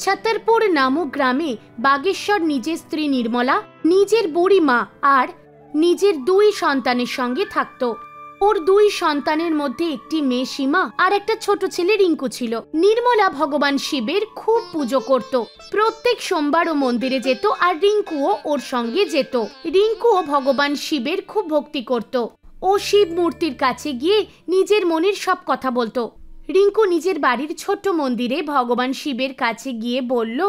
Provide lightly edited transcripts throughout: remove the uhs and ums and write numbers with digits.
छतरपुर नामक ग्रामे बागेश्वर निजेर स्त्री निर्मला निजेर बुड़ी मा और निजेर दुई सन्तानेर संगे थाकतो। ওর দুই সন্তানের মধ্যে একটি মেয়ে সীমা আর একটা ছোট ছেলে রিঙ্কু ছিল। নির্মলা ভগবান শিবের খুব পুজো করত। প্রত্যেক সোমবার ও মন্দিরে যেত আর রিঙ্কুও ওর সঙ্গে যেত। রিঙ্কুও ভগবান শিবের খুব ভক্তি করত। ও শিব মূর্তির কাছে গিয়ে নিজের মনের সব কথা বলতো। রিঙ্কু নিজের বাড়ির ছোট্ট মন্দিরে ভগবান শিবের কাছে গিয়ে বলল,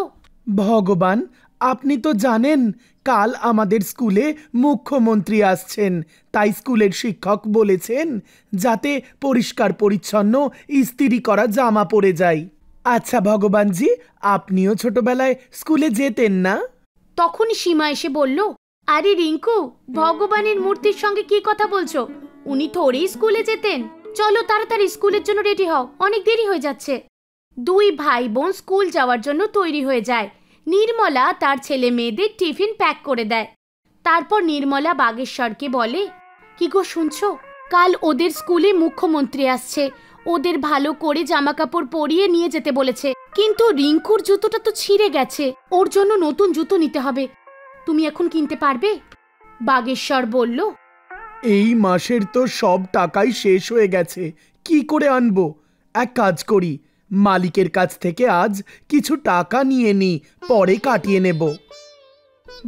ভগবান আপনি তো জানেন কাল আমাদের স্কুলে মুখ্যমন্ত্রী আসছেন, তাই স্কুলের শিক্ষক বলেছেন যাতে পরিষ্কার পরিচ্ছন্ন ইস্ত্রি করা জামা পরে যাই। আচ্ছা ভগবানজি, আপনিও ছোটবেলায় স্কুলে যেতেন না? তখন সীমা এসে বলল, আরে রিঙ্কু, ভগবানের মূর্তির সঙ্গে কি কথা বলছো? উনি থোড়ি স্কুলে যেতেন। চলো তাড়াতাড়ি স্কুলের জন্য রেডি হও, অনেক দেরি হয়ে যাচ্ছে। দুই ভাই বোন স্কুল যাওয়ার জন্য তৈরি হয়ে যায়। নির্মলা তার ছেলে মেয়েদের টিফিন প্যাক করে দেয়। তারপর নির্মলা বাগেশ্বরকে বলে, কি গো শুনছো, কাল ওদের স্কুলে মুখ্যমন্ত্রী আসছে, ওদের ভালো করে জামা কাপড় পরিয়ে নিয়ে যেতে বলেছে। কিন্তু রিঙ্কুর জুতোটা তো ছিঁড়ে গেছে, ওর জন্য নতুন জুতো নিতে হবে। তুমি এখন কিনতে পারবে? বাগেশ্বর বলল, এই মাসের তো সব টাকাই শেষ হয়ে গেছে, কি করে আনবো? এক কাজ করি, মালিকের কাছ থেকে আজ কিছু টাকা নিয়ে নি, পরে কাটিয়ে নেব।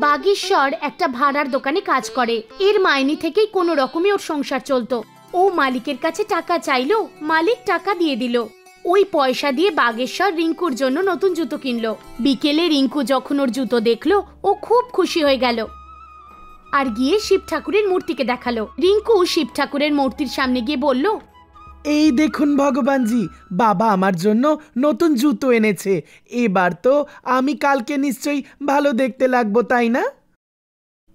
বাগেশ্বর একটা ভাড়ার দোকানে কাজ করে। এর মাইনে থেকেই কোনো রকমে ওর সংসার চলতো। ও মালিকের কাছে টাকা চাইলো, মালিক টাকা দিয়ে দিল। ওই পয়সা দিয়ে বাগেশ্বর রিঙ্কুর জন্য নতুন জুতো কিনলো। বিকেলে রিঙ্কু যখন ওর জুতো দেখলো, ও খুব খুশি হয়ে গেল আর গিয়ে শিব ঠাকুরের মূর্তিকে দেখালো। রিঙ্কু শিব ঠাকুরের মূর্তির সামনে গিয়ে বলল, এই দেখুন ভগবানজি, বাবা আমার জন্য নতুন জুতো এনেছে। এবার তো আমি কালকে নিশ্চয়ই ভালো দেখতে লাগবো, তাই না?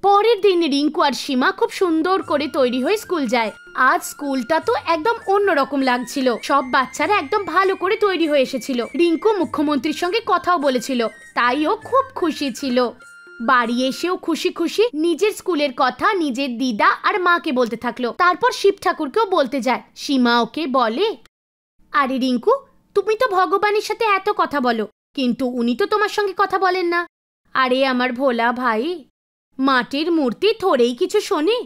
পরের দিন রিঙ্কু আর সীমা খুব সুন্দর করে তৈরি হয়ে স্কুল যায়। আজ স্কুলটা তো একদম অন্যরকম লাগছিল। সব বাচ্চারা একদম ভালো করে তৈরি হয়ে এসেছিল। রিঙ্কু মুখ্যমন্ত্রীর সঙ্গে কথাও বলেছিল, তাই ও খুব খুশি ছিল। বাড়ি এসেও খুশি খুশি নিজের স্কুলের কথা নিজের দিদা আর মাকে বলতে থাকলো। তারপর শিব ঠাকুরকেও বলতে যায়। সীমা ওকে বলে, আরে রিঙ্কু, তুমি তো ভগবানের সাথে এত কথা বলো, কিন্তু উনি তো তোমার সঙ্গে কথা বলেন না। আরে আমার ভোলা ভাই, মাটির মূর্তি থোড়েই কিছু শোনে?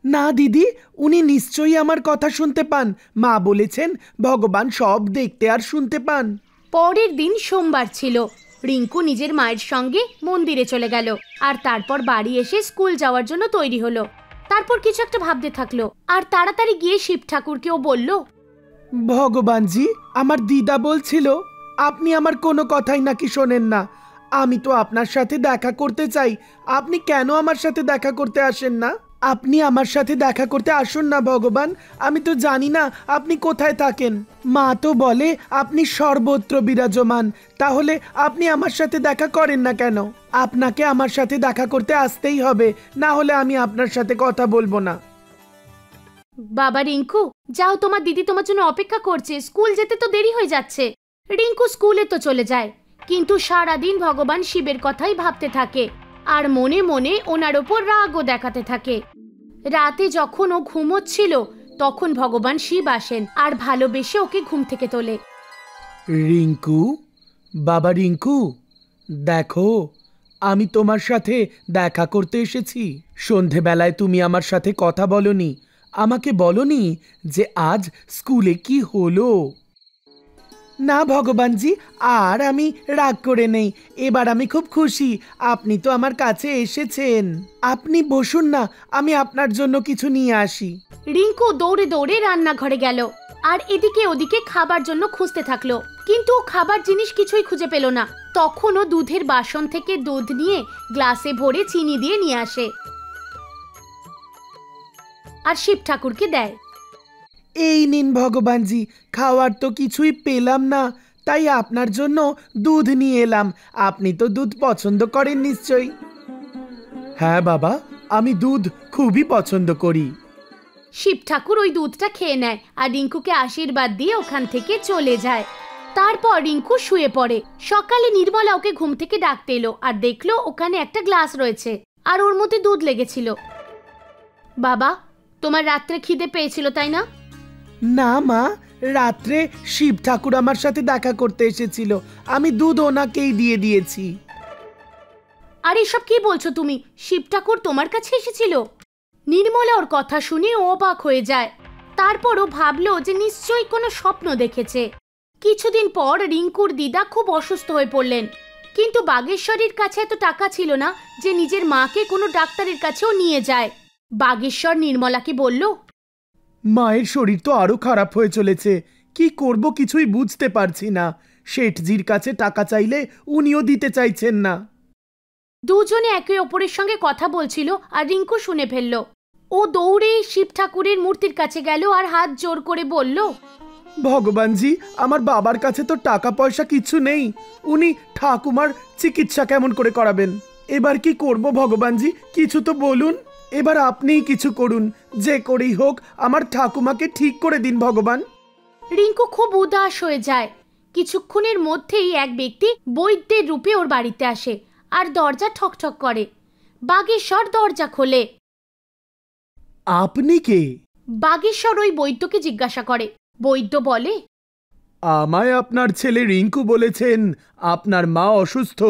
না দিদি, উনি নিশ্চয়ই আমার কথা শুনতে পান। মা বলেছেন ভগবান সব দেখতে আর শুনতে পান। পরের দিন সোমবার ছিল। রিঙ্কু নিজের মায়ের সঙ্গে মন্দিরে চলে গেল আর তারপর বাড়ি এসে স্কুল যাওয়ার জন্য তৈরি হলো। তারপর কিছু একটা ভাবতে থাকলো আর তাড়াতাড়ি গিয়ে শিব ঠাকুরকেও বলল, ভগবানজি, আমার দিদা বলছিল আপনি আমার কোনো কথাই নাকি শোনেন না। আমি তো আপনার সাথে দেখা করতে চাই, আপনি কেন আমার সাথে দেখা করতে আসেন না? আপনি আমার সাথে দেখা করতে আসুন না ভগবান, আমি তো জানি না আপনি কোথায় থাকেন। মা তো বলে আপনি সর্বত্র বিরাজমান, তাহলে আপনি আমার সাথে দেখা করেন না কেন? আপনাকে আমার সাথে দেখা করতে আসতেই হবে, না হলে আমি আপনার সাথে কথা বলবো না। বাবা রিঙ্কু, যাও, তোমার দিদি তোমার জন্য অপেক্ষা করছে, স্কুল যেতে তো দেরি হয়ে যাচ্ছে। রিঙ্কু স্কুলে তো চলে যায়, কিন্তু সারাদিন ভগবান শিবের কথাই ভাবতে থাকে আর মনে মনে ওনার ওপর রাগও দেখাতে থাকে। রাতে যখন ও ঘুমোচ্ছিল তখন ভগবান শিব আসেন আর ভালোবেসে ওকে ঘুম থেকে তোলে। রিঙ্কু, বাবা রিঙ্কু, দেখো আমি তোমার সাথে দেখা করতে এসেছি। সন্ধেবেলায় তুমি আমার সাথে কথা বলনি, আমাকে বলনি যে আজ স্কুলে কি হলো। না ভগবানজি, আর আমি রাগ করে নেই, এবার আমি খুব খুশি আপনি তো আমার কাছে এসেছেন। আপনি বসুন না, আমি আপনার জন্য কিছু নিয়ে আসি। রিঙ্কু দৌড়ে দৌড়ে রান্নাঘরে গেল আর এদিকে ওদিকে খাবার জন্য খুঁজতে থাকলো, কিন্তু খাবার জিনিস কিছুই খুঁজে পেল না। তখন ও দুধের বাসন থেকে দুধ নিয়ে গ্লাসে ভরে চিনি দিয়ে নিয়ে আসে আর শিব ঠাকুরকে দেয়। এই নিন ভগবানজি, খাওয়ার তো কিছুই পেলাম না, তাই আপনার জন্য দুধ নিয়ে এলাম। আপনি তো দুধ পছন্দ করেন নিশ্চয়ই। হ্যাঁ বাবা, আমি দুধ খুবই পছন্দ করি। শিব ঠাকুর ওই দুধটা খেয়ে নেয় আর রিঙ্কুকে আশীর্বাদ দিয়ে ওখান থেকে চলে যায়। তারপর রিঙ্কু শুয়ে পড়ে। সকালে নির্মলা ওকে ঘুম থেকে ডাকতে এলো আর দেখলো ওখানে একটা গ্লাস রয়েছে আর ওর মধ্যে দুধ লেগেছিল। বাবা, তোমার রাত্রে খিদে পেয়েছিল তাই না? না মা, রাত্রে শিব ঠাকুর আমার সাথে দেখা করতে এসেছিল, আমি দুধ ওনাকেই দিয়ে দিয়েছি। আর এসব কি বলছো তুমি? শিব ঠাকুর তোমার কাছে এসেছিল? নির্মলা ওর কথা শুনে অবাক হয়ে যায়। তারপরও ভাবলো যে নিশ্চয়ই কোনো স্বপ্ন দেখেছে। কিছুদিন পর রিঙ্কুর দিদা খুব অসুস্থ হয়ে পড়লেন, কিন্তু বাগেশ্বরীর কাছে এত টাকা ছিল না যে নিজের মাকে কোনো ডাক্তারের কাছেও নিয়ে যায়। বাগেশ্বর নির্মলাকে বলল, মায়ের শরীর তো আরো খারাপ হয়ে চলেছে, কি করব কিছুই বুঝতে পারছি না। শেঠজির কাছে টাকা চাইলে উনিও দিতে চাইছেন না। দুজনে একে অপরের সঙ্গে কথা বলছিল আর রিঙ্কু শুনে ফেলল। ও দৌড়ে শিব ঠাকুরের মূর্তির কাছে গেল আর হাত জোর করে বলল, ভগবানজি, আমার বাবার কাছে তো টাকা পয়সা কিছু নেই, উনি ঠাকুমার চিকিৎসা কেমন করে করাবেন? এবার কি করব ভগবানজি, কিছু তো বলুন। এবার আপনিই কিছু করুন, যে করেই হোক আমার ঠাকুমাকে ঠিক করে দিন ভগবান। রিঙ্কু খুব উদাস হয়ে যায়। কিছুক্ষণের মধ্যেই এক ব্যক্তি বৈদ্যের রূপে ওর বাড়িতে আসে আর দরজা ঠকঠক করে। বাগেশ্বর দরজা খোলে। আপনি কে? বাগেশ্বর ওই বৈদ্যকে জিজ্ঞাসা করে। বৈদ্য বলে, আমায় আপনার ছেলে রিঙ্কু বলেছেন আপনার মা অসুস্থ,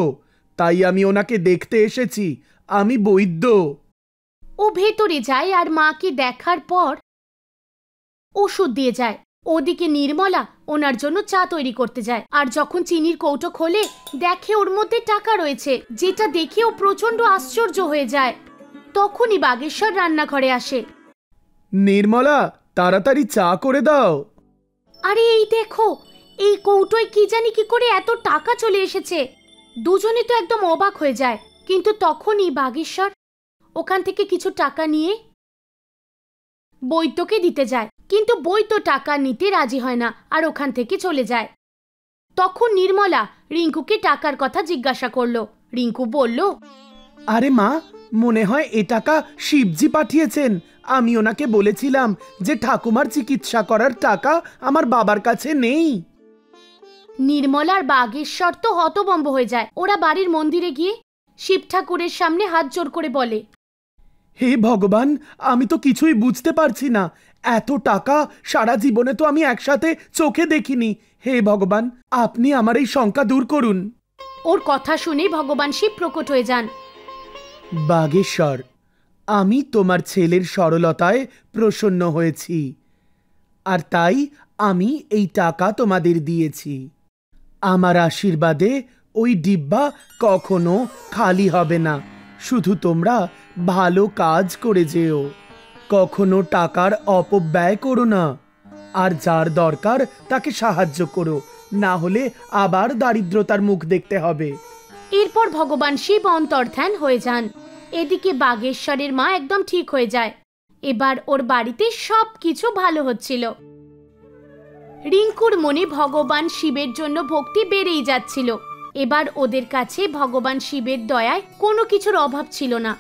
তাই আমি ওনাকে দেখতে এসেছি। আমি বৈদ্য। ও ভেতরে যায় আর মাকে দেখার পর ওষুধ দিয়ে যায়। ওদিকে নির্মলা ওনার জন্য চা তৈরি করতে যায়, আর যখন চিনির কৌটো খোলে দেখে ওর মধ্যে টাকা রয়েছে, যেটা দেখে ও প্রচন্ড আশ্চর্য হয়ে যায়। তখনই বাগেশ্বর রান্নাঘরে আসে। নির্মলা, তাড়াতাড়ি চা করে দাও। আরে এই দেখো, এই কৌটোয় কি জানি কি করে এত টাকা চলে এসেছে। দুজনে তো একদম অবাক হয়ে যায়, কিন্তু তখনই বাগেশ্বর ওখান থেকে কিছু টাকা নিয়ে বৈদ্যকে দিতে যায়, কিন্তু বৈদ্য টাকা নিতে রাজি হয় না আর ওখান থেকে চলে যায়। তখন নির্মলা রিঙ্কুকে টাকার কথা জিজ্ঞাসা করলো। রিঙ্কু বলল, আরে মা, মনে হয় এ টাকা শিবজি পাঠিয়েছেন। আমি ওনাকে বলেছিলাম যে ঠাকুমার চিকিৎসা করার টাকা আমার বাবার কাছে নেই। নির্মলার বাগেশ্বর তো হতভম্ব হয়ে যায়। ওরা বাড়ির মন্দিরে গিয়ে শিব ঠাকুরের সামনে হাত জোর করে বলে, হে ভগবান, আমি তো কিছুই বুঝতে পারছি না। এত টাকা সারা জীবনে তো আমি একসাথে চোখে দেখিনি। হে ভগবান, আপনি আমার এই শঙ্কা দূর করুন। ওর কথা শুনে ভগবান শিব প্রকট হয়ে যান। বাগেশ্বর, আমি তোমার ছেলের সরলতায় প্রসন্ন হয়েছি, আর তাই আমি এই টাকা তোমাদের দিয়েছি। আমার আশীর্বাদে ওই ডিব্বা কখনো খালি হবে না। শুধু তোমরা ভালো কাজ করে যেও, কখনো টাকার অপব্যয় করো না, আর যার দরকার তাকে সাহায্য করো, না হলে আবার দারিদ্রতার মুখ দেখতে হবে। এরপর ভগবান শিব অন্তর্ধান হয়ে যান। এদিকে বাগেশ্বরের মা একদম ঠিক হয়ে যায়। এবার ওর বাড়িতে সবকিছু ভালো হচ্ছিল। রিঙ্কুর মনে ভগবান শিবের জন্য ভক্তি বেড়েই যাচ্ছিল। এবার ওদের কাছে ভগবান শিবের দয়ায় কোনো কিছুর অভাব ছিল না।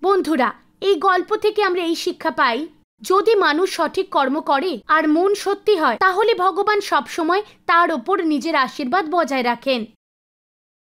বন্ধুরা, এই গল্প থেকে আমরা এই শিক্ষা পাই, যদি মানুষ সঠিক কর্ম করে আর মন সত্যি হয়, তাহলে ভগবান সবসময় তার ওপর নিজের আশীর্বাদ বজায় রাখেন।